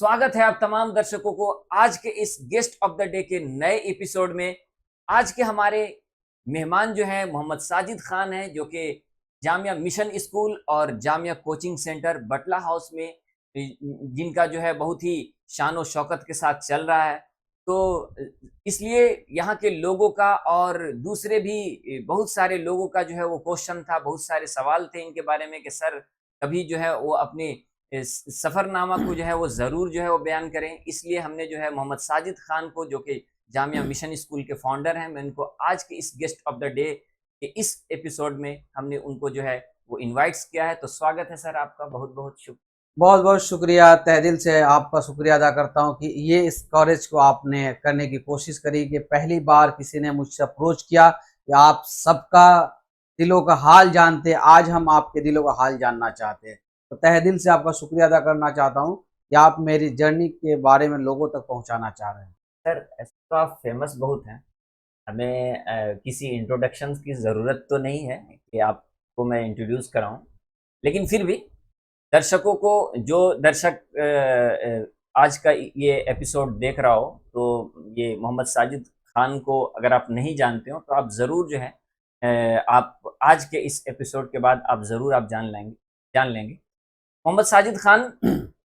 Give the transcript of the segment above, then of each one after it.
स्वागत है आप तमाम दर्शकों को आज के इस गेस्ट ऑफ द डे के नए एपिसोड में। आज के हमारे मेहमान जो हैं मोहम्मद साजिद खान हैं, जो कि जामिया मिशन स्कूल और जामिया कोचिंग सेंटर बटला हाउस में जिनका जो है बहुत ही शान और शौकत के साथ चल रहा है। तो इसलिए यहाँ के लोगों का और दूसरे भी बहुत सारे लोगों का जो है वो क्वेश्चन था, बहुत सारे सवाल थे इनके बारे में कि सर कभी जो है वो अपने इस सफरनामा को जो है वो जरूर जो है वो बयान करें। इसलिए हमने जो है मोहम्मद साजिद खान को, जो कि जामिया मिशन स्कूल के फाउंडर हैं, मैं उनको आज के इस गेस्ट ऑफ द डे के इस एपिसोड में हमने उनको जो है वो इनवाइट्स किया है। तो स्वागत है सर आपका, बहुत बहुत शुक्रिया। बहुत बहुत शुक्रिया, तहे दिल से आपका शुक्रिया अदा करता हूं कि ये इस कवरेज को आपने करने की कोशिश करी कि पहली बार किसी ने मुझसे अप्रोच किया कि आप सबका दिलों का हाल जानते, आज हम आपके दिलों का हाल जानना चाहते हैं। तो तहे दिल से आपका शुक्रिया अदा करना चाहता हूं कि आप मेरी जर्नी के बारे में लोगों तक पहुंचाना चाह रहे हैं। सर ऐसे तो आप फेमस बहुत हैं, हमें किसी इंट्रोडक्शन की ज़रूरत तो नहीं है कि आपको मैं इंट्रोड्यूस कराऊं, लेकिन फिर भी दर्शकों को, जो दर्शक आज का ये एपिसोड देख रहा हो, तो ये मोहम्मद साजिद खान को अगर आप नहीं जानते हो तो आप ज़रूर जो है आप आज के इस एपिसोड के बाद आप ज़रूर आप जान लेंगे। मोहम्मद साजिद खान,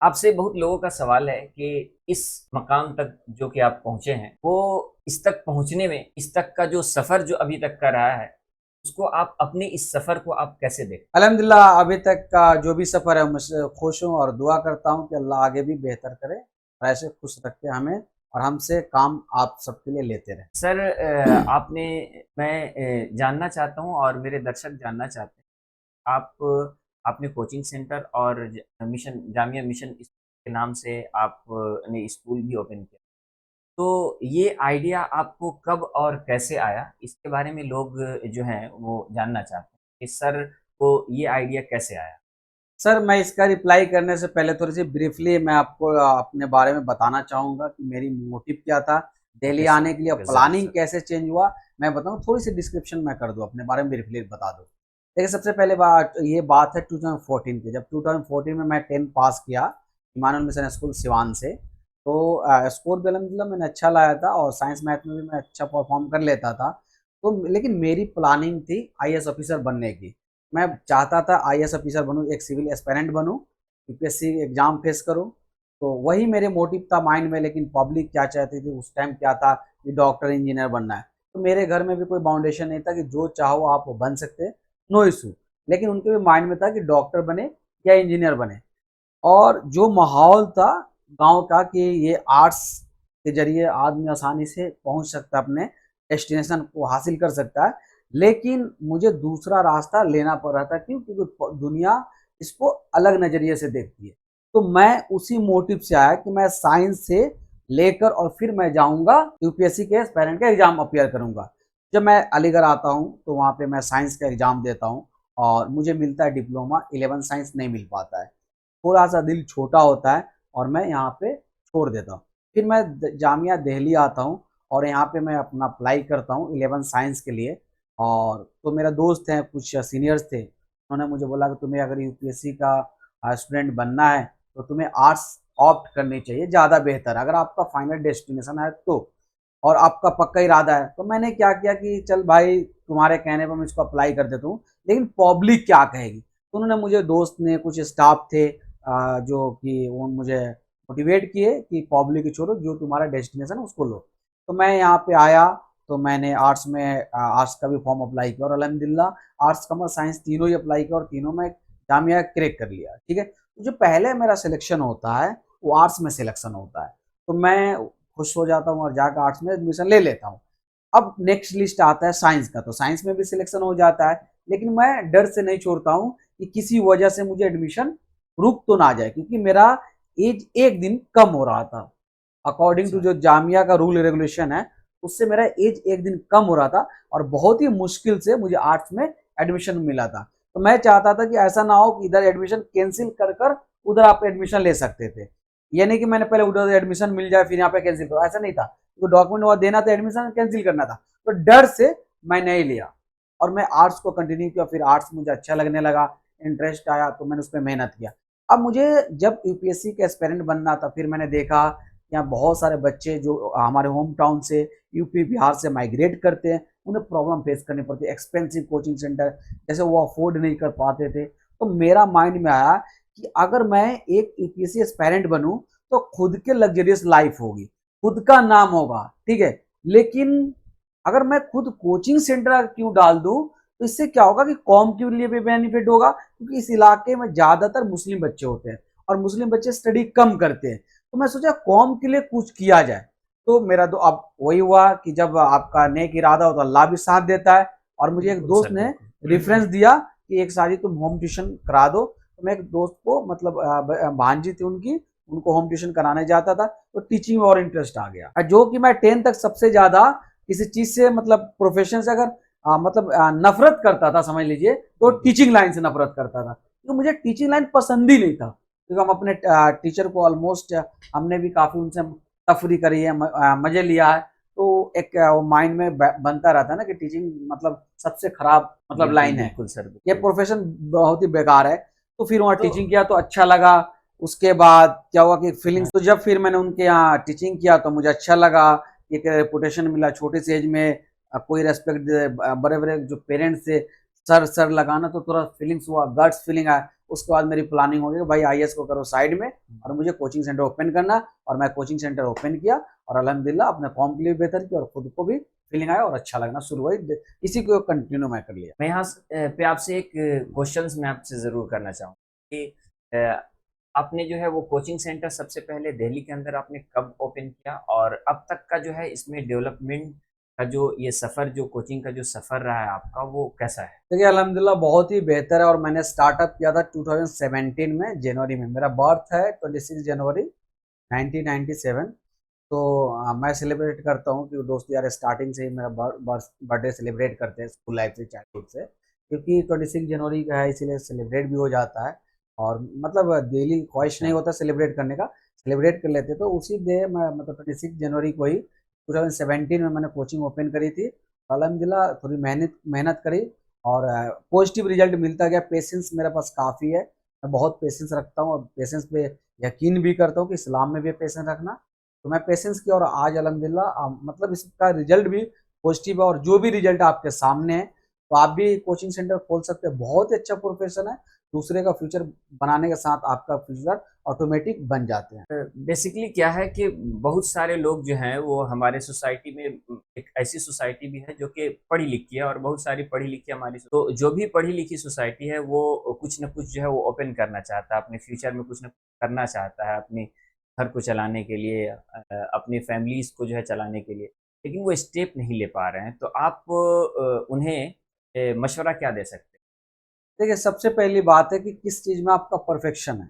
आपसे बहुत लोगों का सवाल है कि इस मकाम तक जो कि आप पहुंचे हैं, वो इस तक पहुंचने में, इस तक का जो सफ़र जो अभी तक का रहा है, उसको आप अपने इस सफ़र को आप कैसे देखते अल्हम्दुलिल्लाह अभी तक का जो भी सफ़र है मुझसे खुश हूँ और दुआ करता हूँ कि अल्लाह आगे भी बेहतर करे और ऐसे खुश रखे हमें और हमसे काम आप सबके लिए लेते रहे। सर? आपने, मैं जानना चाहता हूँ और मेरे दर्शक जानना चाहते हैं, आपने कोचिंग सेंटर और जामिया मिशन के नाम से आपने स्कूल भी ओपन किया। तो ये आइडिया आपको कब और कैसे आया, इसके बारे में लोग जो हैं वो जानना चाहते हैं कि सर को ये आइडिया कैसे आया। सर मैं इसका रिप्लाई करने से पहले थोड़ी सी ब्रीफली मैं आपको अपने बारे में बताना चाहूँगा कि मेरी मोटिव क्या था दिल्ली ओके सर, आने के लिए, ओके, ज़रूर प्लानिंग सर। कैसे चेंज हुआ। मैं बताऊँ, थोड़ी सी डिस्क्रिप्शन मैं कर दूँ अपने बारे में, ब्रीफली बता दूँ। देखिए सबसे पहले बात ये बात है 2014 की, जब 2014 में मैं 10 पास किया इमानुल मिशन स्कूल सिवान से। तो स्कोर भी अलहमदिल्ला मैंने अच्छा लाया था और साइंस मैथ में भी मैं अच्छा परफॉर्म कर लेता था। तो लेकिन मेरी प्लानिंग थी आईएएस ऑफिसर बनने की। मैं चाहता था आईएएस ऑफिसर बनूँ, एक सिविल एस्पिरेंट बनूँ, यूपीएससी एग्जाम फेस करूँ। तो वही मेरे मोटिव था माइंड में। लेकिन पब्लिक क्या चाहती थी उस टाइम, क्या था कि डॉक्टर इंजीनियर बनना है। तो मेरे घर में भी कोई बाउंडेशन नहीं था कि जो चाहो आप वो बन सकते, नो इशू। लेकिन उनके भी माइंड में था कि डॉक्टर बने या इंजीनियर बने। और जो माहौल था गांव का कि ये आर्ट्स के जरिए आदमी आसानी से पहुंच सकता है, अपने डेस्टिनेशन को हासिल कर सकता है। लेकिन मुझे दूसरा रास्ता लेना पड़ रहा था, क्यों? क्योंकि दुनिया इसको अलग नज़रिए से देखती है। तो मैं उसी मोटिव से आया कि मैं साइंस से लेकर और फिर मैं जाऊंगा यूपीएससी के एस्पायरेंट का एग्जाम अपियर करूंगा। जब मैं अलीगढ़ आता हूँ तो वहाँ पे मैं साइंस का एग्जाम देता हूँ और मुझे मिलता है डिप्लोमा। 11 साइंस नहीं मिल पाता है, थोड़ा सा दिल छोटा होता है और मैं यहाँ पे छोड़ देता हूँ। फिर मैं जामिया दिल्ली आता हूँ और यहाँ पे मैं अपना अप्लाई करता हूँ 11 साइंस के लिए। और तो मेरा दोस्त हैं, कुछ सीनियर्स थे, उन्होंने मुझे बोला कि तुम्हें अगर यूपीएससी का स्टूडेंट बनना है तो तुम्हें आर्ट्स ऑप्ट करनी चाहिए, ज़्यादा बेहतर अगर आपका फाइनल डेस्टिनेशन है तो, और आपका पक्का इरादा है। तो मैंने क्या किया कि चल भाई तुम्हारे कहने पर मैं इसको अप्लाई कर देता हूँ, लेकिन पब्लिक क्या कहेगी। तो उन्होंने, मुझे दोस्त ने, कुछ स्टाफ थे जो कि वो मुझे मोटिवेट किए कि पब्लिक की छोड़ो, जो तुम्हारा डेस्टिनेशन है उसको लो। तो मैं यहाँ पे आया तो मैंने आर्ट्स में आर्ट्स का भी फॉर्म अप्लाई किया और अल्हम्दुलिल्लाह आर्ट्स कॉमर्स साइंस तीनों ही अप्लाई किया और तीनों में जामिया क्रैक कर लिया। ठीक है, तो जो पहले मेरा सिलेक्शन होता है वो आर्ट्स में सिलेक्शन होता है, तो मैं खुश हो जाता हूँ और जाकर आर्ट्स में एडमिशन ले लेता हूँ। अब नेक्स्ट लिस्ट आता है साइंस का, तो साइंस में भी सिलेक्शन हो जाता है। लेकिन मैं डर से नहीं छोड़ता हूँ कि किसी वजह से मुझे एडमिशन रुक तो ना जाए, क्योंकि मेरा एज एक दिन कम हो रहा था। अकॉर्डिंग टू अच्छा। जो जामिया का रूल रेगुलेशन है, उससे मेरा एज एक दिन कम हो रहा था और बहुत ही मुश्किल से मुझे आर्ट्स में एडमिशन मिला था। तो मैं चाहता था कि ऐसा ना हो कि इधर एडमिशन कैंसिल कर कर उधर आप एडमिशन ले सकते थे। ये नहीं कि मैंने पहले उधर एडमिशन मिल जाए फिर यहाँ पे कैंसिल करो, ऐसा नहीं था। तो डॉक्यूमेंट वहाँ देना था, एडमिशन कैंसिल करना था, तो डर से मैं नहीं लिया और मैं आर्ट्स को कंटिन्यू किया। फिर आर्ट्स मुझे अच्छा लगने लगा, इंटरेस्ट आया तो मैंने उस पर मेहनत किया। अब मुझे जब यूपीएससी का एस्पिरेंट बनना था, फिर मैंने देखा यहाँ बहुत सारे बच्चे जो हमारे होम टाउन से यूपी बिहार से माइग्रेट करते हैं, उन्हें प्रॉब्लम फेस करनी पड़ती है, एक्सपेंसिव कोचिंग सेंटर जैसे वो अफोर्ड नहीं कर पाते थे। तो मेरा माइंड में आया कि अगर मैं एक यूपीएससी एस्पिरेंट बनूं तो खुद के लग्जरियस लाइफ होगी, खुद का नाम होगा, ठीक है। लेकिन अगर मैं खुद कोचिंग सेंटर क्यों डाल दूं, तो इससे क्या होगा कि कौम के लिए भी बेनिफिट होगा, क्योंकि इस इलाके में ज्यादातर मुस्लिम बच्चे होते हैं और मुस्लिम बच्चे स्टडी कम करते हैं। तो मैं सोचा कौम के लिए कुछ किया जाए। तो मेरा तो अब वही हुआ कि जब आपका नेक इरादा हो तो अल्लाह भी साथ देता है। और मुझे एक दोस्त ने रेफरेंस दिया कि एक साजी तुम होम ट्यूशन करा दो। तो मैं एक दोस्त को मतलब भांजी थी उनकी, उनको होम ट्यूशन कराने जाता था, तो टीचिंग में और इंटरेस्ट आ गया। जो कि मैं 10 तक सबसे ज्यादा किसी चीज से मतलब प्रोफेशन से अगर नफरत करता था समझ लीजिए, तो टीचिंग लाइन से नफरत करता था, क्योंकि मुझे टीचिंग लाइन पसंद ही नहीं था। क्योंकि हम अपने टीचर को ऑलमोस्ट हमने भी काफी उनसे तफरी करी है, मजे लिया है। तो एक माइंड में बनता रहता है ना कि टीचिंग मतलब सबसे खराब मतलब लाइन है, बिल्कुल सर, ये प्रोफेशन बहुत ही बेकार है। तो फिर वहाँ टीचिंग किया तो अच्छा लगा। उसके बाद क्या हुआ कि फीलिंग्स, तो जब फिर मैंने उनके यहाँ टीचिंग किया तो मुझे अच्छा लगा, एक रेपुटेशन मिला छोटे से एज में, कोई रेस्पेक्ट दे, बड़े बड़े जो पेरेंट्स थे सर सर लगाना, तो थोड़ा फीलिंग्स हुआ, गट्स फीलिंग आया। उसके बाद मेरी प्लानिंग हो गई भाई आईएएस को करो साइड में और मुझे कोचिंग सेंटर ओपन करना। और मैं कोचिंग सेंटर ओपन किया और अल्हम्दुलिल्लाह अपने कौम के लिए बेहतर किया और खुद को भी फीलिंग आया और अच्छा लगना शुरू हुई। इसी को कंटिन्यू मैं कर लिया। मैं यहाँ पे आपसे एक क्वेश्चन मैं आपसे ज़रूर करना चाहूँ कि अ, आपने जो है वो कोचिंग सेंटर सबसे पहले दिल्ली के अंदर आपने कब ओपन किया, और अब तक का जो है इसमें डेवलपमेंट का जो ये सफ़र, जो कोचिंग का जो सफ़र रहा है आपका, वो कैसा है? देखिए अल्हम्दुलिल्लाह बहुत ही बेहतर है। और मैंने स्टार्टअप किया था 2017 में, जनवरी में। मेरा बर्थ है 26 जनवरी 1997। तो मैं सेलिब्रेट करता हूँ कि दोस्त यार स्टार्टिंग से ही मेरा बर्थडे सेलिब्रेट करते हैं स्कूल लाइफ से, चाइल्डहुड से, क्योंकि 26 जनवरी का है इसीलिए सेलिब्रेट भी हो जाता है। और मतलब डेली ख्वाहिश नहीं अच्छा। होता सेलिब्रेट करने का, सेलिब्रेट कर लेते। तो उसी डे मैं मतलब 26 जनवरी को ही 2017 में मैंने कोचिंग ओपन करी थी। अल्हम्दुलिल्लाह थोड़ी मेहनत मेहनत करी और पॉजिटिव रिजल्ट मिलता गया। पेशेंस मेरे पास काफ़ी है, मैं बहुत पेशेंस रखता हूँ और पेशेंस पे यकीन भी करता हूँ कि इस्लाम में भी पेशेंस रखना। तो मैं पेशेंस किया और आज अल्हम्दुलिल्लाह मतलब इसका रिजल्ट भी पॉजिटिव है। और जो भी रिजल्ट आपके सामने है, तो आप भी कोचिंग सेंटर खोल सकते हैं। बहुत ही अच्छा प्रोफेशन है, दूसरे का फ्यूचर बनाने के साथ आपका फ्यूचर ऑटोमेटिक बन जाते हैं। बेसिकली क्या है कि बहुत सारे लोग जो हैं वो हमारे सोसाइटी में, एक ऐसी सोसाइटी भी है जो कि पढ़ी लिखी है, और बहुत सारी पढ़ी लिखी हमारी, तो जो भी पढ़ी लिखी सोसाइटी है वो कुछ ना कुछ जो है वो ओपन करना चाहता है, अपने फ्यूचर में कुछ ना कुछ करना चाहता है, अपने घर को चलाने के लिए, अपने फैमिलीज को जो है चलाने के लिए, लेकिन वो स्टेप नहीं ले पा रहे हैं। तो आप उन्हें मशवरा क्या दे सकते देखिए सबसे पहली बात है कि किस चीज़ में आपका परफेक्शन है,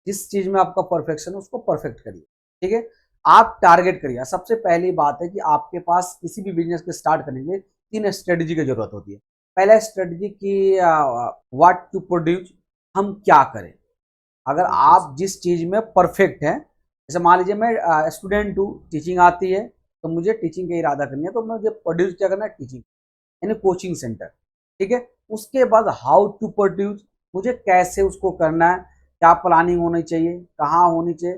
जिस चीज में आपका परफेक्शन है उसको परफेक्ट करिए, ठीक है। आप टारगेट करिए। सबसे पहली बात है कि आपके पास किसी भी बिजनेस को स्टार्ट करने के लिए 3 स्ट्रेटजी की जरूरत होती है। पहला स्ट्रेटजी की व्हाट टू प्रोड्यूस, हम क्या करें। अगर हैं? बिल्कुल। आप जिस चीज में परफेक्ट हैं, जैसे मान लीजिए मैं स्टूडेंट हूँ, टीचिंग आती है, तो मुझे टीचिंग का इरादा करनी है, तो मुझे प्रोड्यूस क्या करना है, टीचिंग यानी कोचिंग सेंटर, ठीक है। उसके बाद हाउ टू प्रोड्यूस, मुझे कैसे उसको करना है, क्या प्लानिंग होनी चाहिए, कहाँ होनी चाहिए,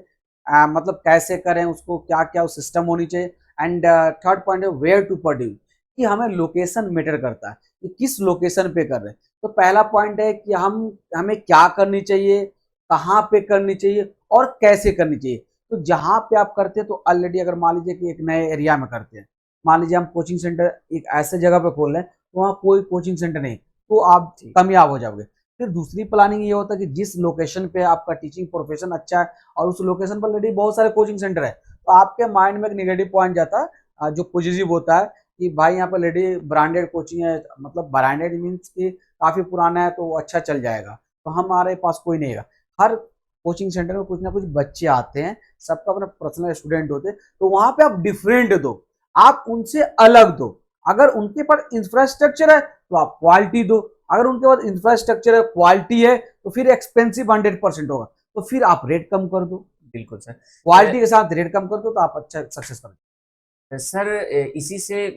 मतलब कैसे करें उसको, क्या क्या सिस्टम होनी चाहिए। एंड थर्ड पॉइंट है वेयर टू प्रोड्यूस, कि हमें लोकेशन मैटर करता है कि किस लोकेशन पे कर रहे हैं। तो पहला पॉइंट है कि हमें क्या करनी चाहिए, कहाँ पे करनी चाहिए और कैसे करनी चाहिए। तो जहाँ पे आप करते हैं, तो ऑलरेडी अगर मान लीजिए कि एक नए एरिया में करते हैं, मान लीजिए हम कोचिंग सेंटर एक ऐसे जगह पे खोल रहे हैं तो वहाँ कोई कोचिंग सेंटर नहीं, तो आप ठीक। कामयाब हो जाओगे। फिर दूसरी प्लानिंग ये होता है कि जिस लोकेशन पे आपका टीचिंग प्रोफेशन अच्छा है और उस लोकेशन पर ऑलरेडी बहुत सारे कोचिंग सेंटर है, तो आपके माइंड में एक नेगेटिव पॉइंट जाता है, जो पॉजिटिव होता है कि भाई यहाँ पर ऑलरेडी ब्रांडेड कोचिंग है, मतलब ब्रांडेड मीन्स कि काफी पुराना है तो वो अच्छा चल जाएगा, तो हमारे पास कोई नहीं है। हर कोचिंग सेंटर में कुछ ना कुछ बच्चे आते हैं, सबका अपना पर्सनल स्टूडेंट होते हैं, तो वहां पे आप डिफरेंट दो, आप उनसे अलग दो। अगर उनके पास इंफ्रास्ट्रक्चर है तो आप क्वालिटी दो, अगर उनके पास इंफ्रास्ट्रक्चर है क्वालिटी है तो फिर एक्सपेंसिव 100% होगा, तो फिर आप रेट कम कर दो। बिल्कुल सर। क्वालिटी के साथ रेट कम कर दो तो आप अच्छा सक्सेस करोगे। सर इसी से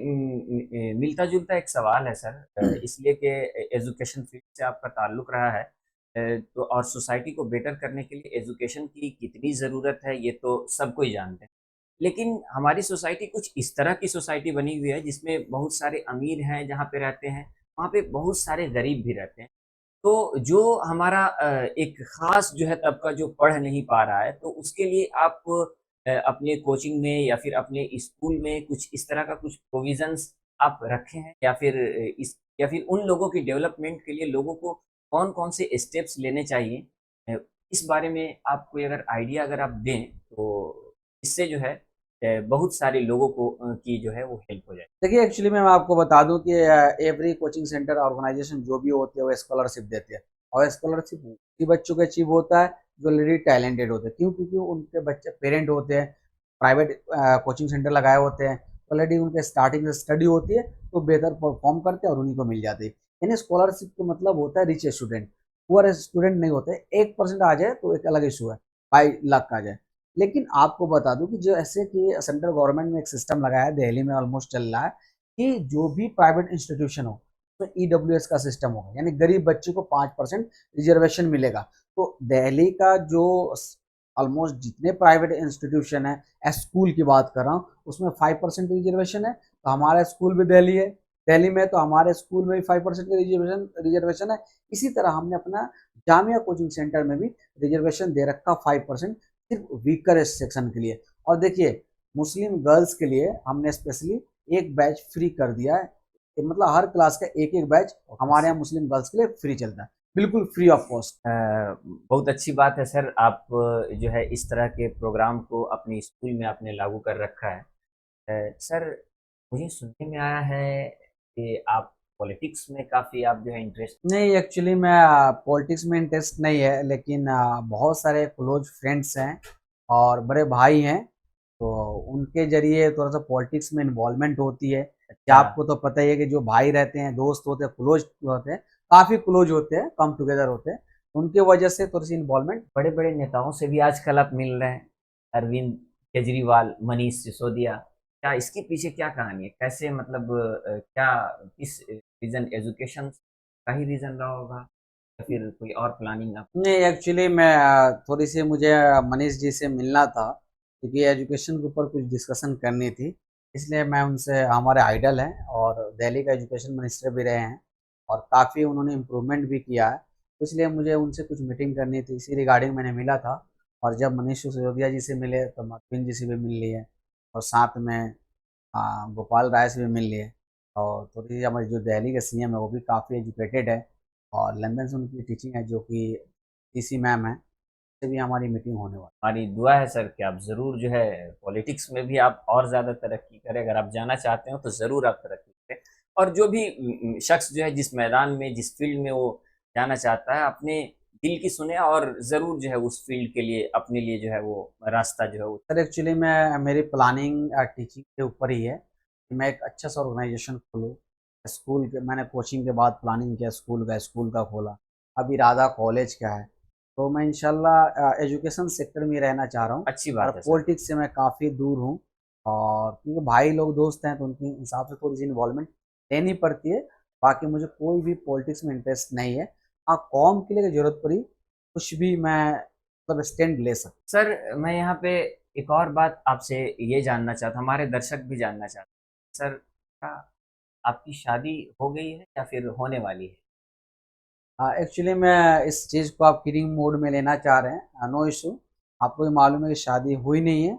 मिलता जुलता एक सवाल है सर, इसलिए कि एजुकेशन फील्ड से आपका ताल्लुक रहा है। तो और सोसाइटी को बेटर करने के लिए एजुकेशन की कितनी ज़रूरत है ये तो सबको ही जानते हैं। लेकिन हमारी सोसाइटी कुछ इस तरह की सोसाइटी बनी हुई है जिसमें बहुत सारे अमीर हैं जहाँ पे रहते हैं, वहाँ पे बहुत सारे गरीब भी रहते हैं। तो जो हमारा एक ख़ास जो है तबका जो पढ़ नहीं पा रहा है, तो उसके लिए आप अपने कोचिंग में या फिर अपने स्कूल में कुछ इस तरह का कुछ प्रोविज़न्स आप रखे हैं या फिर या फिर उन लोगों की डेवलपमेंट के लिए लोगों को कौन-कौन से स्टेप्स लेने चाहिए? इस बारे में आप कोई अगर आइडिया अगर आप दें, तो इससे जो है बहुत सारे लोगों को की जो है वो हेल्प हो जाए। देखिए एक्चुअली मैं आपको बता दूं कि एवरी कोचिंग सेंटर ऑर्गेनाइजेशन जो भी होती है वो स्कॉलरशिप देती है, और स्कॉलरशिप उसी बच्चों को अचीव होता है जो ऑलरेडी टैलेंटेड होते हैं। क्यों? क्योंकि उनके बच्चे पेरेंट होते हैं, प्राइवेट कोचिंग सेंटर लगाए होते हैं, ऑलरेडी उनके स्टार्टिंग से स्टडी होती है, तो बेहतर परफॉर्म करते हैं और उन्हीं को मिल जाती है। यानी स्कॉलरशिप का मतलब होता है रिच स्टूडेंट, पुअर स्टूडेंट नहीं होते। 1% आ जाए तो एक अलग इशू है, 5 लाख आ जाए। लेकिन आपको बता दूं कि जो ऐसे कि सेंट्रल गवर्नमेंट ने एक सिस्टम लगाया है, दिल्ली में ऑलमोस्ट चल रहा है, कि जो भी प्राइवेट इंस्टीट्यूशन हो तो ईडब्ल्यूएस का सिस्टम होगा, यानी गरीब बच्चे को 5% रिजर्वेशन मिलेगा। तो दिल्ली का जो ऑलमोस्ट जितने प्राइवेट इंस्टीट्यूशन है, स्कूल की बात कर रहा हूँ, उसमें 5% रिजर्वेशन है। तो हमारा स्कूल भी दिल्ली है, दिल्ली में तो हमारे स्कूल में भी 5% का रिजर्वेशन है। इसी तरह हमने अपना जामिया कोचिंग सेंटर में भी रिजर्वेशन दे रखा 5%, सिर्फ वीकर सेक्शन के लिए। और देखिए मुस्लिम गर्ल्स के लिए हमने स्पेशली एक बैच फ्री कर दिया है, मतलब हर क्लास का एक एक बैच हमारे यहाँ मुस्लिम गर्ल्स के लिए फ्री चलता है, बिल्कुल फ्री ऑफ कॉस्ट। बहुत अच्छी बात है सर, आप जो है इस तरह के प्रोग्राम को अपने स्कूल में आपने लागू कर रखा है। सर, मुझे सुनने में आया है कि आप पॉलिटिक्स में काफ़ी आप जो है इंटरेस्ट। नहीं एक्चुअली मैं पॉलिटिक्स में इंटरेस्ट नहीं है, लेकिन बहुत सारे क्लोज फ्रेंड्स हैं और बड़े भाई हैं, तो उनके जरिए थोड़ा सा पॉलिटिक्स में इन्वॉल्वमेंट होती है। कि अच्छा। आपको तो पता ही है कि जो भाई रहते हैं, दोस्त होते हैं, क्लोज होते हैं, काफ़ी क्लोज होते हैं, कम टुगेदर होते हैं, उनके वजह से थोड़ी सी इन्वॉल्वमेंट। बड़े-बड़े नेताओं से भी आजकल आप मिल रहे हैं, अरविंद केजरीवाल, मनीष सिसोदिया, क्या इसके पीछे क्या कहानी है? कैसे मतलब क्या किस रीज़न एजुकेशन का ही रीज़न रहा होगा या फिर कोई और प्लानिंग आप। नहीं एक्चुअली मैं थोड़ी सी मुझे मनीष जी से मिलना था, क्योंकि एजुकेशन के ऊपर कुछ डिस्कशन करनी थी। इसलिए मैं उनसे, हमारे आइडल हैं और दिल्ली का एजुकेशन मिनिस्टर भी रहे हैं और काफ़ी उन्होंने इम्प्रूवमेंट भी किया है, तो इसलिए मुझे उनसे कुछ मीटिंग करनी थी, इसी रिगार्डिंग मैंने मिला था। और जब मनीष सिसोदिया जी से मिले तो अरविंद जी से भी मिल लिए, और साथ में गोपाल राय से भी मिल लिए। और थोड़ी हमारी जो दिल्ली के सीएम है वो भी काफ़ी एजुकेटेड है, और लंदन से उनकी टीचिंग है जो कि टीसी मैम है, से भी हमारी मीटिंग होने वाली हमारी दुआ है सर कि आप ज़रूर जो है पॉलिटिक्स में भी आप और ज़्यादा तरक्की करें। अगर आप जाना चाहते हो तो ज़रूर आप तरक्की करें। और जो भी शख्स जो है जिस मैदान में, जिस फ़ील्ड में वो जाना चाहता है, अपने दिल की सुने और ज़रूर जो है उस फ़ील्ड के लिए अपने लिए जो है वो रास्ता जो है वो। है। सर एक्चुअली मैं, मेरी प्लानिंग टीचिंग के ऊपर ही है कि मैं एक अच्छा सा ऑर्गेनाइजेशन खोलूँ। स्कूल के मैंने कोचिंग के बाद प्लानिंग किया, स्कूल का खोला। अब इरादा कॉलेज का है, तो मैं इंशाल्लाह एजुकेशन सेक्टर में ही रहना चाह रहा हूँ। अच्छी और बात है सर। पॉलिटिक्स से मैं काफ़ी दूर हूँ, और क्योंकि भाई लोग दोस्त हैं तो उनके हिसाब से थोड़ी सी इन्वॉल्वमेंट लेनी पड़ती है। बाकी मुझे कोई भी पॉलिटिक्स में इंटरेस्ट नहीं है। हाँ, कौम के लिए ज़रूरत पड़ी कुछ भी मैं मतलब स्टैंड ले सकता। सर, मैं यहाँ पे एक और बात आपसे ये जानना चाहता, हमारे दर्शक भी जानना चाहते हैं। सर, क्या आपकी शादी हो गई है या फिर होने वाली है? हाँ एक्चुअली मैं इस चीज़ को आप किडिंग मोड में लेना चाह रहे हैं, नो इशू। आपको भी मालूम है कि शादी हुई नहीं है,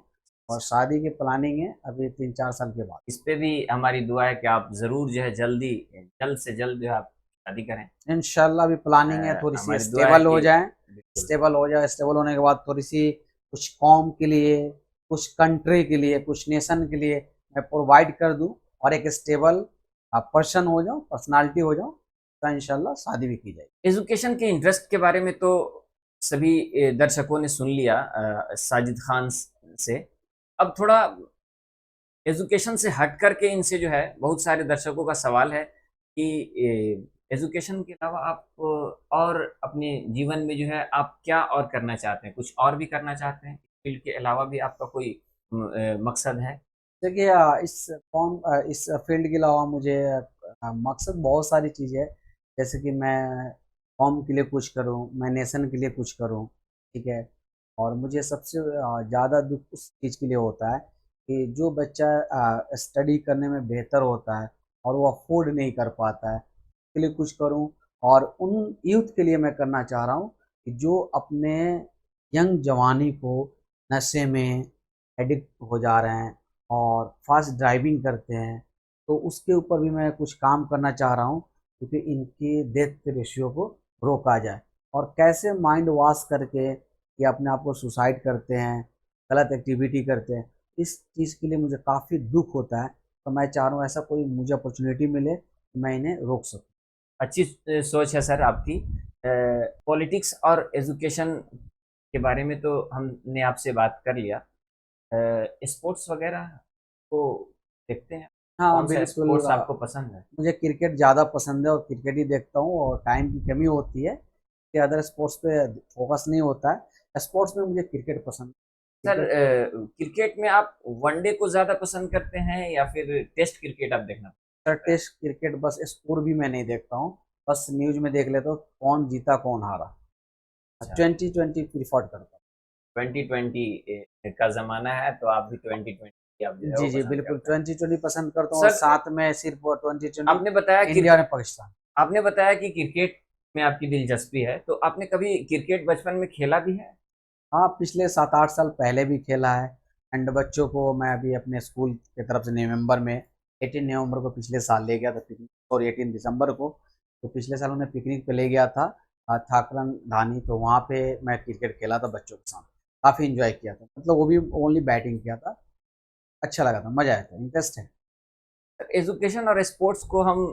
और शादी की प्लानिंग है अभी 3-4 साल के बाद। इस पे भी हमारी दुआ है कि आप ज़रूर जो है जल्द से जल्द जो है आप शादी करें। इंशाल्लाह अभी प्लानिंग है थोड़ी सी हमारी दुआ है स्टेबल हो कि जाए, बिल्कुल। स्टेबल होने के बाद थोड़ी सी कुछ कौम के लिए, कुछ कंट्री के लिए, कुछ नेशन के लिए मैं प्रोवाइड कर दूं, और एक स्टेबल पर्सन हो जाऊं, पर्सनालिटी हो जाऊं, तो इंशाल्लाह शादी भी की जाएगी। एजुकेशन के इंटरेस्ट के बारे में तो सभी दर्शकों ने सुन लिया साजिद खान से। अब थोड़ा एजुकेशन से हट करके इनसे जो है बहुत सारे दर्शकों का सवाल है कि एजुकेशन के अलावा आप और अपने जीवन में जो है आप क्या और करना चाहते हैं? कुछ और भी करना चाहते हैं? फील्ड के अलावा भी आपका कोई मकसद है? देखिए इस फील्ड के अलावा मुझे मकसद बहुत सारी चीज़ें है। जैसे कि मैं कौम के लिए कुछ करूँ, मैं नेशन के लिए कुछ करूँ, ठीक है। और मुझे सबसे ज़्यादा दुःख उस चीज़ के लिए होता है कि जो बच्चा स्टडी करने में बेहतर होता है और वो अफ़ोर्ड नहीं कर पाता है, के लिए कुछ करूँ। और उन यूथ के लिए मैं करना चाह रहा हूँ कि जो अपने यंग जवानी को नशे में एडिक्ट हो जा रहे हैं और फ़ास्ट ड्राइविंग करते हैं, तो उसके ऊपर भी मैं कुछ काम करना चाह रहा हूँ, क्योंकि इनकी डेथ के रेशियो को रोका जाए। और कैसे माइंड वॉश करके ये अपने आप को सुसाइड करते हैं, गलत एक्टिविटी करते हैं, इस चीज़ के लिए मुझे काफ़ी दुःख होता है। तो मैं चाह रहा हूँ ऐसा कोई मुझे अपॉर्च्युनिटी मिले, कि मैं इन्हें रोक सकूँ। अच्छी सोच है सर आपकी। पॉलिटिक्स और एजुकेशन के बारे में तो हमने आपसे बात कर लिया। स्पोर्ट्स वगैरह को देखते हैं? हाँ, कौन सा बिल्कुल स्पोर्ट्स आपको पसंद है? मुझे क्रिकेट ज़्यादा पसंद है और क्रिकेट ही देखता हूँ, और टाइम की कमी होती है कि अदर स्पोर्ट्स पे फ़ोकस नहीं होता है। स्पोर्ट्स में मुझे क्रिकेट पसंद है। सर क्रिकेट क्रिकेट में आप वनडे को ज़्यादा पसंद करते हैं या फिर टेस्ट क्रिकेट आप देखना सर, पसंद करते हैं? टेस्ट क्रिकेट बस स्कोर भी मैं नहीं देखता हूँ, बस न्यूज़ में देख लेता हूँ कौन जीता कौन हारा। अच्छा, 20-20 प्रेफ़र करता हूँ। 2020 का ज़माना है तो आप भी 2020 आप जो है वो जी, जी, पसंद बिल्कुल करते हैं। 20-20 पसंद करता हूँ, और सर साथ में सिर्फ़ 20-20 आपने बताया इंडिया क्रिकेट और पाकिस्तान। आपने बताया कि क्रिकेट में आपकी दिलचस्पी है, तो आपने कभी क्रिकेट बचपन में खेला भी है? हाँ, पिछले 7-8 साल पहले भी खेला है। एंड बच्चों को मैं अभी अपने स्कूल की तरफ से नवंबर में 18 नवंबर को पिछले साल ले गया था पिकनिक, और 18 दिसंबर को, तो पिछले साल उन्हें पिकनिक पे ले गया था थाकरन धानी, तो वहाँ पे मैं क्रिकेट खेला था बच्चों के साथ। काफ़ी एन्जॉय किया था, मतलब वो भी ओनली बैटिंग किया था। अच्छा लगा था, मज़ा आया था, इंटरेस्ट है। एजुकेशन और स्पोर्ट्स को हम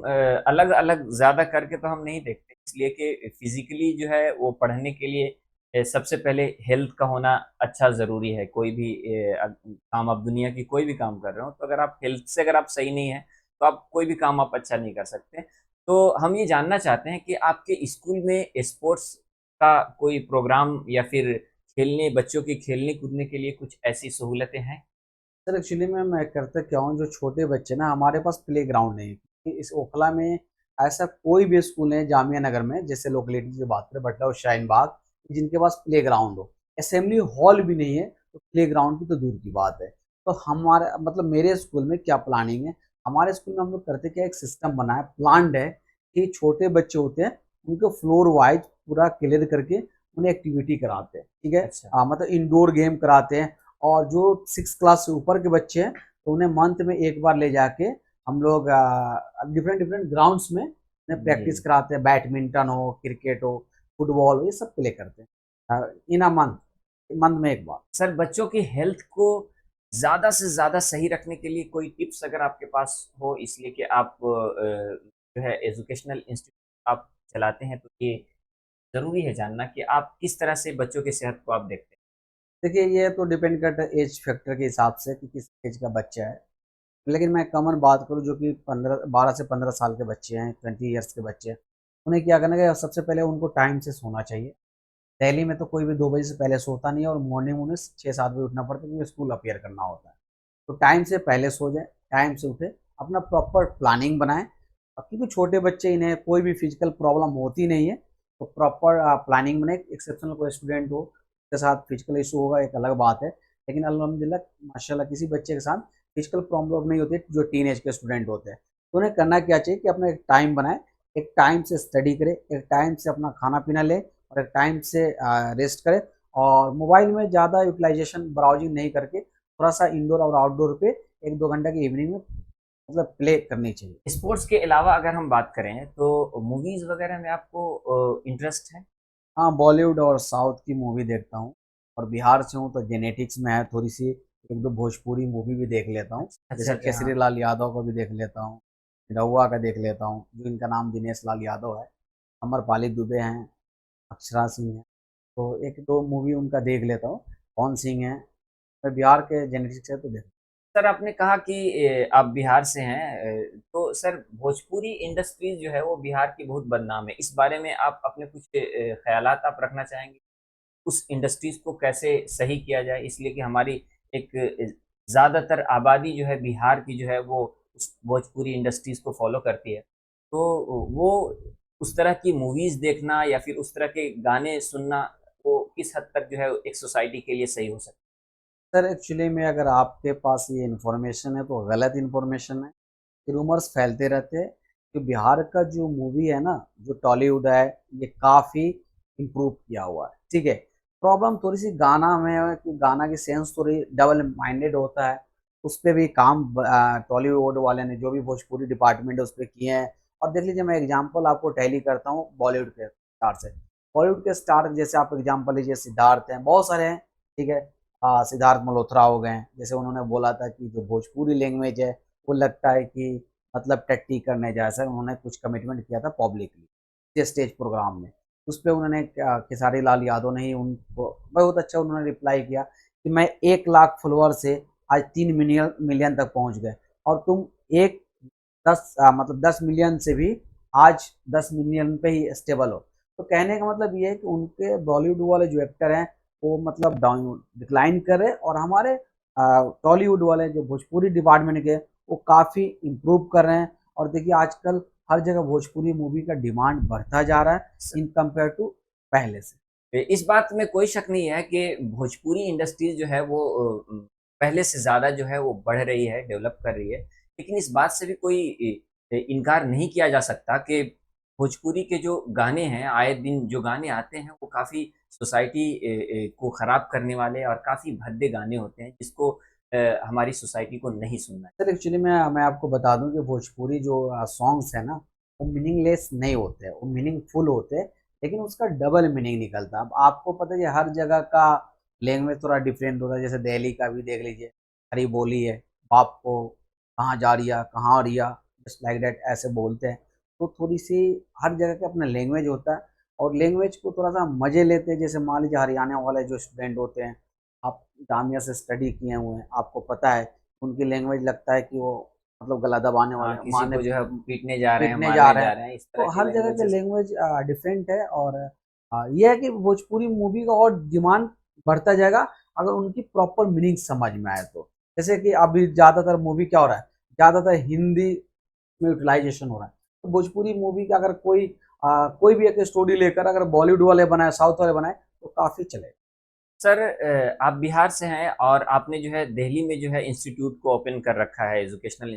अलग-अलग ज़्यादा करके तो हम नहीं देखते, इसलिए कि फिज़िकली जो है वो पढ़ने के लिए सबसे पहले हेल्थ का होना अच्छा ज़रूरी है। कोई भी काम आप दुनिया की कोई भी काम कर रहे हो, तो अगर आप हेल्थ से अगर आप सही नहीं हैं, तो आप कोई भी काम आप अच्छा नहीं कर सकते। तो हम ये जानना चाहते हैं कि आपके स्कूल में स्पोर्ट्स का कोई प्रोग्राम या फिर खेलने बच्चों के खेलने-कूदने के लिए कुछ ऐसी सहूलतें हैं? सर, एक्चुअली में मैं करता क्या हूँ, जो छोटे बच्चे ना, हमारे पास प्लेग्राउंड नहीं है, क्योंकि इस ओखला में ऐसा कोई भी स्कूल नहीं है जामिया नगर में, जैसे लोकेलिटी की बात करें बटला और शाहीन बाग, जिनके पास प्लेग्राउंड हो। असेंबली हॉल भी नहीं है, तो प्लेग्राउंड की तो दूर की बात है। तो हमारा मतलब मेरे स्कूल में क्या प्लानिंग है, हमारे स्कूल में हम लोग करते क्या, एक सिस्टम बना है, प्लान्ड है कि छोटे बच्चे होते हैं, उनको फ्लोर वाइज पूरा क्लियर करके उन्हें एक्टिविटी कराते हैं, ठीक है। अच्छा। मतलब इंडोर गेम कराते हैं, और जो 6 क्लास से ऊपर के बच्चे हैं, तो उन्हें मंथ में एक बार ले जाके हम लोग डिफरेंट डिफरेंट ग्राउंड्स में उन्हें जी। प्रैक्टिस कराते हैं। बैडमिंटन हो, क्रिकेट हो, फुटबॉल हो, ये सब प्ले करते हैं इन अ मंथ, मंथ में एक बार। सर बच्चों की हेल्थ को ज़्यादा से ज़्यादा सही रखने के लिए कोई टिप्स अगर आपके पास हो इसलिए कि आप जो है एजुकेशनल इंस्टीट्यूट आप चलाते हैं तो ये ज़रूरी है जानना कि आप किस तरह से बच्चों की सेहत को आप देखते हैं? देखिए, ये तो डिपेंड करता है एज फैक्टर के हिसाब से कि किस एज का बच्चा है। लेकिन मैं कॉमन बात करूँ, जो कि 12 से 15 साल के बच्चे हैं, 20 ईयर्स के बच्चे हैं, उन्हें क्या करना है कि सबसे पहले उनको टाइम से सोना चाहिए। दिल्ली में तो कोई भी 2 बजे से पहले सोता नहीं है, और मॉर्निंग में उन्हें 6-7 बजे उठना पड़ता है, क्योंकि स्कूल अपीयर करना होता है। तो टाइम से पहले सो जाएँ, टाइम से उठें, अपना प्रॉपर प्लानिंग बनाएँ। क्योंकि छोटे बच्चे, इन्हें कोई भी फिज़िकल प्रॉब्लम होती नहीं है, तो प्रॉपर प्लानिंग बनाएँ। एक्सेप्शनल कोई स्टूडेंट हो, उसके साथ फिज़िकल इश्यू होगा, एक अलग बात है। लेकिन अल्हम्दुलिल्लाह माशाल्लाह किसी बच्चे के साथ फिज़िकल प्रॉब्लम नहीं होती है, जो टीनेज के स्टूडेंट होते हैं। तो उन्हें करना क्या चाहिए कि अपना एक टाइम बनाएँ, एक टाइम से स्टडी करें, एक टाइम से अपना खाना-पीना लें, और एक टाइम से रेस्ट करें। और मोबाइल में ज़्यादा यूटिलाइज़ेशन ब्राउज़िंग नहीं करके, थोड़ा-सा इंडोर और आउटडोर पे 1-2 घंटा की इवनिंग में मतलब प्ले करनी चाहिए। स्पोर्ट्स के अलावा अगर हम बात करें तो मूवीज़ वगैरह में आपको इंटरेस्ट है? हाँ, बॉलीवुड और साउथ की मूवी देखता हूँ, और बिहार से हूँ तो जेनेटिक्स में है थोड़ी-सी, 1-2 भोजपुरी मूवी भी देख लेता हूँ। अच्छा, जैसे अच्छा, हाँ। केसरी लाल यादव को भी देख लेता हूँ, रउआ का देख लेता हूँ, जो इनका नाम दिनेश लाल यादव है, अमरपाली दुबे हैं, अक्षरा सिंह हैं, तो 1-2 मूवी उनका देख लेता हूँ। पवन सिंह हैं, मैं बिहार के जेनेटिक्स से तो देख। सर आपने कहा कि आप बिहार से हैं तो सर भोजपुरी इंडस्ट्रीज जो है वो बिहार की बहुत बदनाम है। इस बारे में आप अपने कुछ ख़यालात आप रखना चाहेंगे? उस इंडस्ट्रीज को कैसे सही किया जाए? इसलिए कि हमारी एक ज़्यादातर आबादी जो है बिहार की जो है वो उस भोजपुरी इंडस्ट्रीज को फ़ॉलो करती है। तो वो उस तरह की मूवीज देखना या फिर उस तरह के गाने सुनना वो किस हद तक जो है एक सोसाइटी के लिए सही हो सकता सर एक्चुअली में अगर आपके पास ये इन्फॉर्मेशन है तो गलत इन्फॉर्मेशन है। रूमर्स फैलते रहते हैं कि बिहार का जो मूवी है ना, जो टॉलीवुड है, ये काफ़ी इम्प्रूव किया हुआ है। ठीक है, प्रॉब्लम थोड़ी सी गाना में है कि गाना की सेंस थोड़ी डबल माइंडेड होता है। उस पर भी काम टॉलीवुड वाले ने, जो भी भोजपुरी डिपार्टमेंट है, उस पर किए हैं। और देख लीजिए, मैं एग्जांपल आपको टैली करता हूँ बॉलीवुड के स्टार से। बॉलीवुड के स्टार जैसे आप एग्जांपल लीजिए, सिद्धार्थ हैं, बहुत सारे हैं। ठीक है, सिद्धार्थ मल्होत्रा हो गए हैं। जैसे उन्होंने बोला था कि जो भोजपुरी लैंग्वेज है, वो लगता है कि मतलब टट्टी करने जैसा, उन्होंने कुछ कमिटमेंट किया था पब्लिकली स्टेज प्रोग्राम में। उस पर उन्होंने खेसारी लाल यादव ने ही उनको बहुत अच्छा उन्होंने रिप्लाई किया कि मैं 1 लाख फॉलोअर से आज 3 मिलियन मिलियन तक पहुंच गए, और तुम एक मतलब 10 मिलियन से भी आज 10 मिलियन पे ही स्टेबल हो। तो कहने का मतलब ये है कि उनके बॉलीवुड वाले जो एक्टर हैं, वो मतलब डाउन डिक्लाइन कर रहे, और हमारे टॉलीवुड वाले जो भोजपुरी डिपार्टमेंट के, वो काफ़ी इम्प्रूव कर रहे हैं। और देखिए, आजकल हर जगह भोजपुरी मूवी का डिमांड बढ़ता जा रहा है इन कंपेयर टू पहले से। है। इस बात में कोई शक नहीं है कि भोजपुरी इंडस्ट्री जो है वो पहले से ज़्यादा जो है वो बढ़ रही है, डेवलप कर रही है। लेकिन इस बात से भी कोई इनकार नहीं किया जा सकता कि भोजपुरी के जो गाने हैं, आए दिन जो गाने आते हैं, वो काफ़ी सोसाइटी को ख़राब करने वाले और काफ़ी भद्दे गाने होते हैं, जिसको हमारी सोसाइटी को नहीं सुनना सर एक्चुअली मैं आपको बता दूं कि भोजपुरी जो सॉन्ग्स है ना, वो मीनिंगलेस नहीं होते, वो मीनिंगफुल होते हैं। लेकिन उसका डबल मीनिंग निकलता है। अब आपको पता है कि हर जगह का लैंग्वेज थोड़ा डिफरेंट होता है। जैसे दिल्ली का भी देख लीजिए, हरी बोली है, बाप को कहाँ जा रिया, कहाँ रिया, जस्ट लाइक दैट ऐसे बोलते हैं। तो थोड़ी सी हर जगह का अपना लैंग्वेज होता है, और लैंग्वेज को थोड़ा सा मजे लेते हैं। जैसे मान लीजिए हरियाणा वाले जो स्टूडेंट होते हैं, आप जामिया से स्टडी किए हुए हैं, आपको पता है उनकी लैंग्वेज लगता है कि वो मतलब गला दबाने वाले हाँ, हैं, किसी मारने को जो है पीटने जा रहे हैं, पीटने जा मारने रहे जा हैं। रहे हैं, इस तरह तो की हर जगह के लैंग्वेजेस। लैंग्वेज डिफरेंट है। और ये है कि भोजपुरी मूवी का और डिमांड बढ़ता जाएगा, अगर उनकी प्रॉपर मीनिंग समझ में आए तो। जैसे कि अभी ज़्यादातर मूवी क्या हो रहा है, ज़्यादातर हिंदी में यूटिलाइजेशन हो रहा है। तो भोजपुरी मूवी का अगर कोई भी एक स्टोरी लेकर अगर बॉलीवुड वाले बनाए, साउथ वाले बनाए, तो काफ़ी चलेगा। सर आप बिहार से हैं और आपने जो है दिल्ली में जो है इंस्टीट्यूट को ओपन कर रखा है, एजुकेशनल।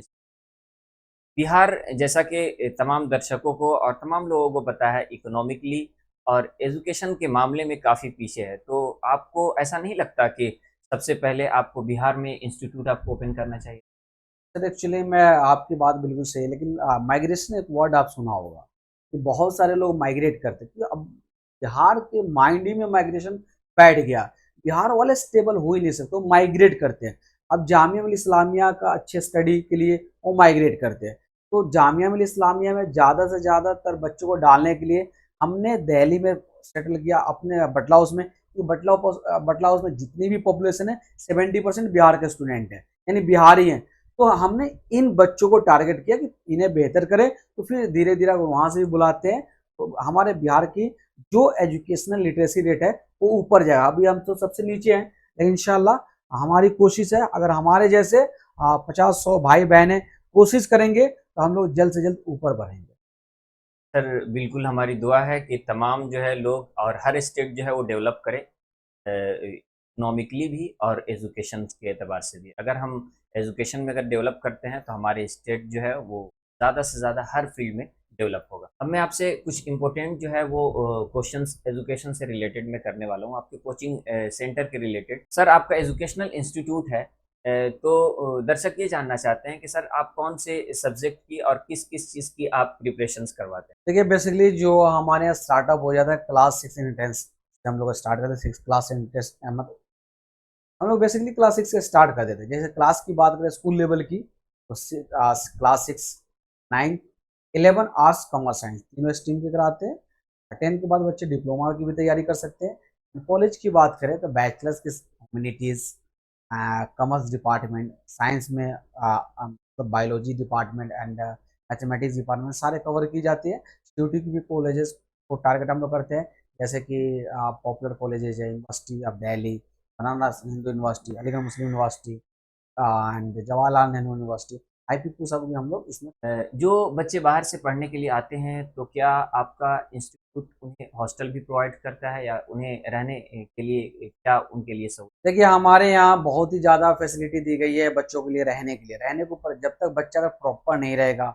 बिहार जैसा कि तमाम दर्शकों को और तमाम लोगों को पता है, इकोनॉमिकली और एजुकेशन के मामले में काफ़ी पीछे है। तो आपको ऐसा नहीं लगता कि सबसे पहले आपको बिहार में इंस्टीट्यूट आपको ओपन करना चाहिए? सर एक्चुअली मैं आपकी बात बिल्कुल सही है, लेकिन माइग्रेशन एक वर्ड आप सुना होगा कि बहुत सारे लोग माइग्रेट करते हैं, क्योंकि अब बिहार के माइंड ही में माइग्रेशन बैठ गया। बिहार वाले स्टेबल हो ही नहीं सकते, वो माइग्रेट करते हैं। अब जामिया मिल इस्लामिया का अच्छे स्टडी के लिए वो माइग्रेट करते हैं। तो जामिया मिल इस्लामिया में ज़्यादा से ज़्यादातर बच्चों को डालने के लिए हमने दिल्ली में सेटल किया, अपने बटला हाउस में। क्योंकि बटला हाउस में जितनी भी पॉपुलेशन है, 70% बिहार के स्टूडेंट हैं, यानी बिहारी हैं। तो हमने इन बच्चों को टारगेट किया कि इन्हें बेहतर करें। तो फिर धीरे धीरे अगर वहाँ से भी बुलाते हैं, तो हमारे बिहार की जो एजुकेशनल लिटरेसी रेट है, वो ऊपर जाएगा। अभी हम तो सबसे नीचे हैं, लेकिन इंशाल्लाह हमारी कोशिश है, अगर हमारे जैसे 50-100 भाई बहनें कोशिश करेंगे, तो हम लोग जल्द से जल्द ऊपर बढ़ेंगे। सर बिल्कुल हमारी दुआ है कि तमाम जो है लोग और हर स्टेट जो है वो डेवलप करे, इकोनॉमिकली भी और एजुकेशन के एतबार से भी। अगर हम एजुकेशन में अगर डेवलप करते हैं तो हमारे स्टेट जो है वो ज़्यादा से ज़्यादा हर फील्ड में डेवलप होगा। अब मैं आपसे कुछ इंपॉर्टेंट जो है वो क्वेश्चंस एजुकेशन से रिलेटेड मैं करने वाला हूँ, आपके कोचिंग सेंटर के रिलेटेड। सर आपका एजुकेशनल इंस्टीट्यूट है, तो दर्शक ये जानना चाहते हैं कि सर आप कौन से सब्जेक्ट की और किस किस चीज़ की आप प्रिपरेशंस करवाते हैं? देखिए, बेसिकली जो हमारे यहाँ स्टार्टअप हो जाता है क्लास 6 इंटेंस, हम लोग स्टार्ट करते हैं 6 क्लास इंटेंस। मतलब हम लोग बेसिकली क्लास 6 से स्टार्ट कर देते हैं। जैसे क्लास की बात करें स्कूल लेवल की, तो क्लास 6, 9, 11 आर्ट्स कॉमर्स साइंस तीनों स्ट्रीम के कराते हैं। 10 के बाद बच्चे डिप्लोमा की भी तैयारी कर सकते हैं। कॉलेज की बात करें तो बैचलर्स की ह्यूमैनिटीज़, कॉमर्स डिपार्टमेंट, साइंस में मतलब biology department and mathematics department सारे कवर की जाती है। सिक्योरिटी की भी कॉलेजेस को टारगेट हम लोग करते हैं, जैसे कि पॉपुलर कॉलेजेस है university of Delhi, Banaras Hindu university, Aligarh Muslim university and Jawaharlal Nehru university. IP Pusa को भी हम लोग इसमें। जो बच्चे बाहर से पढ़ने के लिए आते हैं तो क्या आपका इंस्टीट्यूट उन्हें हॉस्टल भी प्रोवाइड करता है या उन्हें रहने के लिए क्या उनके लिए सहूलियत? देखिए हमारे यहाँ बहुत ही ज़्यादा फैसिलिटी दी गई है बच्चों के लिए रहने के लिए। रहने के ऊपर जब तक बच्चा अगर प्रॉपर नहीं रहेगा,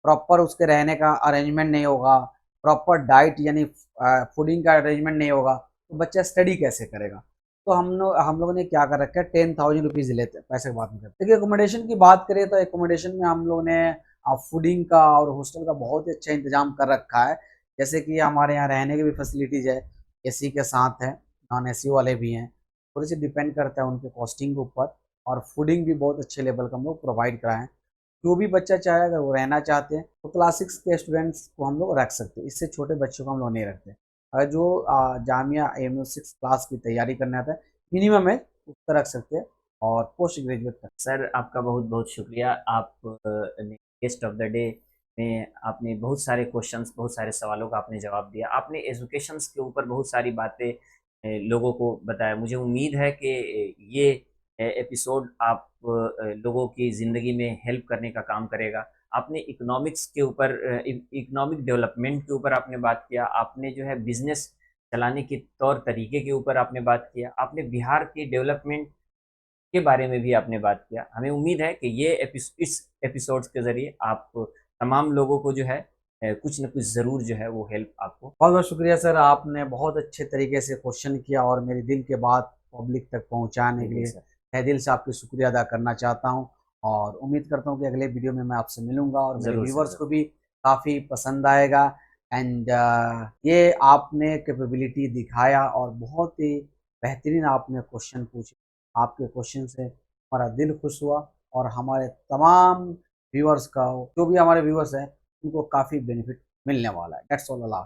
प्रॉपर उसके रहने का अरेंजमेंट नहीं होगा, प्रॉपर डाइट यानी फूडिंग का अरेंजमेंट नहीं होगा, तो बच्चा स्टडी कैसे करेगा। तो हम लोगों ने क्या कर रखा है, 10,000 रुपीज़ लेते हैं, पैसे की बात नहीं करते। देखिए एकोमोडेशन की बात करें तो एकोमोडेशन में हम लोगों ने फूडिंग का और हॉस्टल का बहुत ही अच्छा इंतजाम कर रखा है। जैसे कि हमारे यहाँ रहने की भी फैसिलिटीज़ है, एसी के साथ है, नॉन एसी वाले भी हैं। थोड़ी सी डिपेंड करता है उनके कॉस्टिंग के ऊपर। और फूडिंग भी बहुत अच्छे लेवल का हम लोग प्रोवाइड कराएं। जो भी बच्चा चाहे अगर वो रहना चाहते हैं तो क्लास 6 के स्टूडेंट्स को हम लोग रख सकते हैं, इससे छोटे बच्चों को हम लोग नहीं रखते। अगर जो जामिया एम 6 क्लास की तैयारी करने आता है मिनिमम है उसका रख सकते हैं, और पोस्ट ग्रेजुएट तक। सर आपका बहुत बहुत शुक्रिया। आप ने गेस्ट ऑफ द डे में आपने बहुत सारे क्वेश्चंस, बहुत सारे सवालों का आपने जवाब दिया। आपने एजुकेशंस के ऊपर बहुत सारी बातें लोगों को बताया। मुझे उम्मीद है कि ये एपिसोड आप लोगों की ज़िंदगी में हेल्प करने का काम करेगा। आपने इकोनॉमिक्स के ऊपर, इकोनॉमिक डेवलपमेंट के ऊपर आपने बात किया। आपने जो है बिजनेस चलाने के तौर तरीके के ऊपर आपने बात किया। आपने बिहार की डेवलपमेंट के बारे में भी आपने बात किया। हमें उम्मीद है कि ये इस एपिसोड्स के ज़रिए आप तमाम लोगों को जो है कुछ न कुछ ज़रूर जो है वो हेल्प आपको। बहुत बहुत शुक्रिया सर, आपने बहुत अच्छे तरीके से क्वेश्चन किया और मेरे दिल के बात पब्लिक तक पहुंचाने के बिल्कुल लिए सर। तहे दिल से आपकी शुक्रिया अदा करना चाहता हूं। और उम्मीद करता हूं कि अगले वीडियो में मैं आपसे मिलूंगा और मेरे ज़रूर सर, व्यूवर्स को ज़रूर। भी काफ़ी पसंद आएगा। एंड ये आपने कैपेबिलिटी दिखाया और बहुत ही बेहतरीन आपने क्वेश्चन पूछे। आपके क्वेश्चन से हमारा दिल खुश हुआ और हमारे तमाम व्यूअर्स का, जो भी हमारे व्यूअर्स हैं, उनको काफ़ी बेनिफिट मिलने वाला है। That's all. अल्लाह।